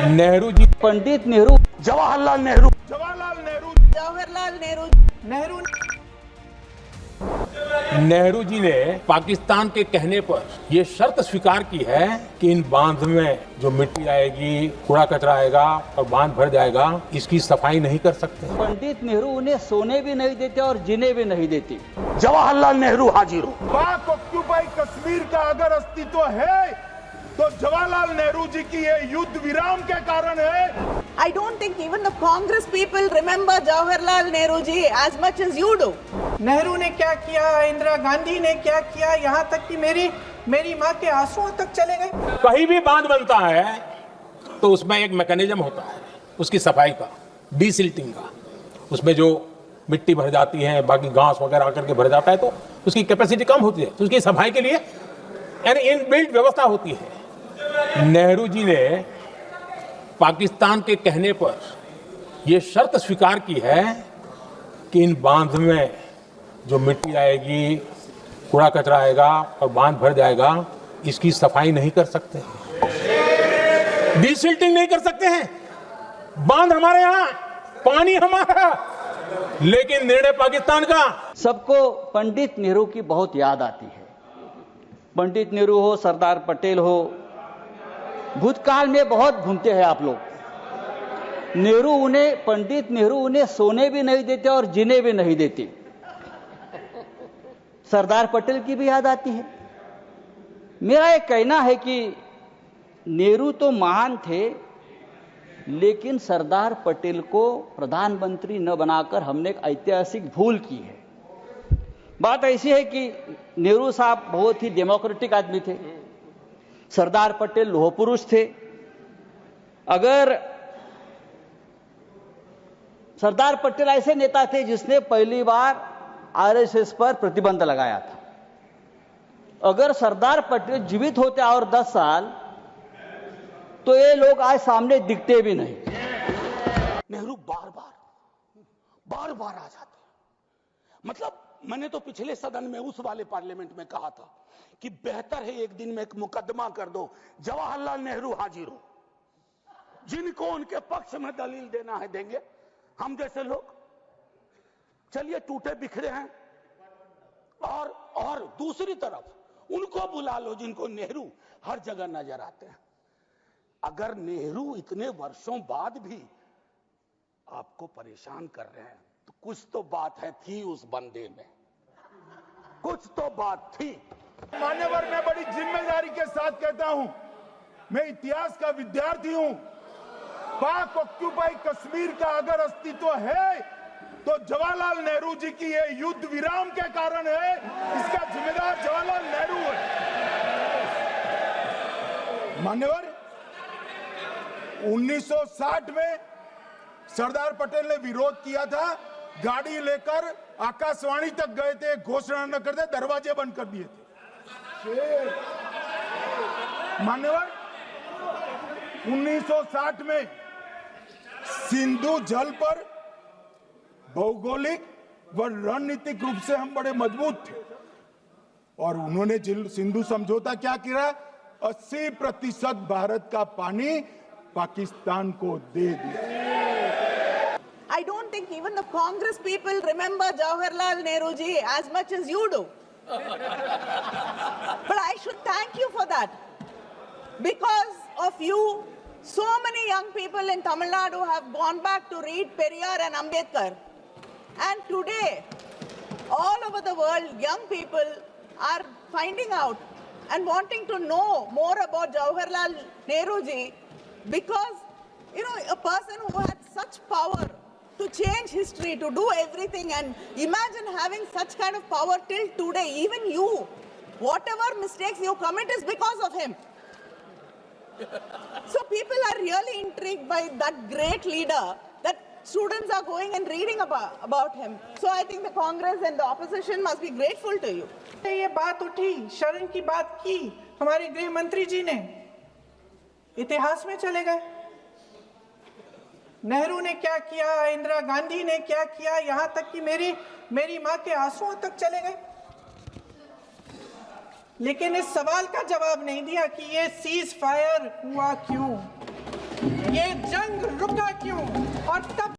नेहरू जी, पंडित नेहरू, जवाहरलाल नेहरू, नेहरू जी ने पाकिस्तान के कहने पर यह शर्त स्वीकार की है कि इन बांध में जो मिट्टी आएगी, कूड़ा कचरा आएगा और बांध भर जाएगा, इसकी सफाई नहीं कर सकते। पंडित नेहरू उन्हें सोने भी नहीं देते और जीने भी नहीं देते। जवाहरलाल नेहरू हाजिर हो। पाक ऑक्यूपाई कश्मीर का अगर अस्तित्व है तो जवाहरलाल नेहरू जी की ये युद्ध विराम के कारण है। I don't think even the Congress people remember Jawaharlal Nehru ji as much as you do. Nehru ने क्या किया, इंदिरा गांधी ने क्या किया, यहाँ तक कि मेरी माँ के आंसुओं तक चले गए। कहीं भी बांध बनता है तो उसमें एक मैकेनिज्म होता है उसकी सफाई का, डीसिल्टिंग का। उसमें जो मिट्टी भर जाती है, बाकी घास वगैरह आकर के भर जाता है तो उसकी कैपेसिटी कम होती है, तो उसकी सफाई के लिए यानी इनबिल्ट व्यवस्था होती है। नेहरू जी ने पाकिस्तान के कहने पर यह शर्त स्वीकार की है कि इन बांध में जो मिट्टी आएगी, कूड़ा कचरा आएगा और बांध भर जाएगा, इसकी सफाई नहीं कर सकते, डीसिल्टिंग नहीं कर सकते हैं। बांध हमारे यहाँ, पानी हमारा, लेकिन निर्णय पाकिस्तान का। सबको पंडित नेहरू की बहुत याद आती है। पंडित नेहरू हो, सरदार पटेल हो, भूतकाल में बहुत घूमते हैं आप लोग। पंडित नेहरू उन्हें सोने भी नहीं देते और जीने भी नहीं देते। सरदार पटेल की भी याद आती है। मेरा एक कहना है कि नेहरू तो महान थे, लेकिन सरदार पटेल को प्रधानमंत्री न बनाकर हमने एक ऐतिहासिक भूल की है। बात ऐसी है कि नेहरू साहब बहुत ही डेमोक्रेटिक आदमी थे, सरदार पटेल लोह पुरुष थे। अगर सरदार पटेल ऐसे नेता थे जिसने पहली बार आरएसएस पर प्रतिबंध लगाया था। अगर सरदार पटेल जीवित होते और 10 साल तो ये लोग आज सामने दिखते भी नहीं। नेहरू बार बार आ जाते। मतलब मैंने तो पिछले सदन में उस वाले पार्लियामेंट में कहा था कि बेहतर है एक दिन में एक मुकदमा कर दो, जवाहरलाल नेहरू हाजिर हो, जिनको उनके पक्ष में दलील देना है देंगे, हम जैसे लोग चलिए टूटे बिखरे हैं। और दूसरी तरफ उनको बुला लो जिनको नेहरू हर जगह नजर आते हैं। अगर नेहरू इतने वर्षों बाद भी आपको परेशान कर रहे हैं तो कुछ तो बात है, थी उस बंदे में, कुछ तो बात थी। मान्यवर, मैं बड़ी जिम्मेदारी के साथ कहता हूं, मैं इतिहास का विद्यार्थी हूं। पाक ऑक्यूपाई कश्मीर का अगर अस्तित्व है तो जवाहरलाल नेहरू जी की ये युद्ध विराम के कारण है। इसका जिम्मेदार जवाहरलाल नेहरू है। मान्यवर, 1960 में सरदार पटेल ने विरोध किया था, गाड़ी लेकर आकाशवाणी तक गए थे, घोषणा न करते दरवाजे बंद कर दिए थे। मान्यवर, 1960 में सिंधु जल पर भौगोलिक व रणनीतिक रूप से हम बड़े मजबूत थे और उन्होंने सिंधु समझौता क्या किया, 80% भारत का पानी पाकिस्तान को दे दिया। I don't think even the Congress people remember Jawaharlal Nehru ji as much as you do. But I should thank you for that. Because of you, so many young people in Tamil Nadu have gone back to read Periyar and Ambedkar. And today, all over the world, young people are finding out and wanting to know more about Jawaharlal Nehru ji, because, you know, a person who had such power to change history, to do everything, and imagine having such kind of power till today. Even you, whatever mistakes you commit is because of him. So people are really intrigued by that great leader, that students are going and reading about him. So I think the Congress and the opposition must be grateful to you. ये बात उठी, शरण की बात की, हमारे गृह मंत्री जी ने इतिहास में चले गए। नेहरू ने क्या किया, इंदिरा गांधी ने क्या किया, यहाँ तक कि मेरी माँ के आंसुओं तक चले गए। लेकिन इस सवाल का जवाब नहीं दिया कि ये सीज फायर हुआ क्यों। ये जंग रुका क्यों और तब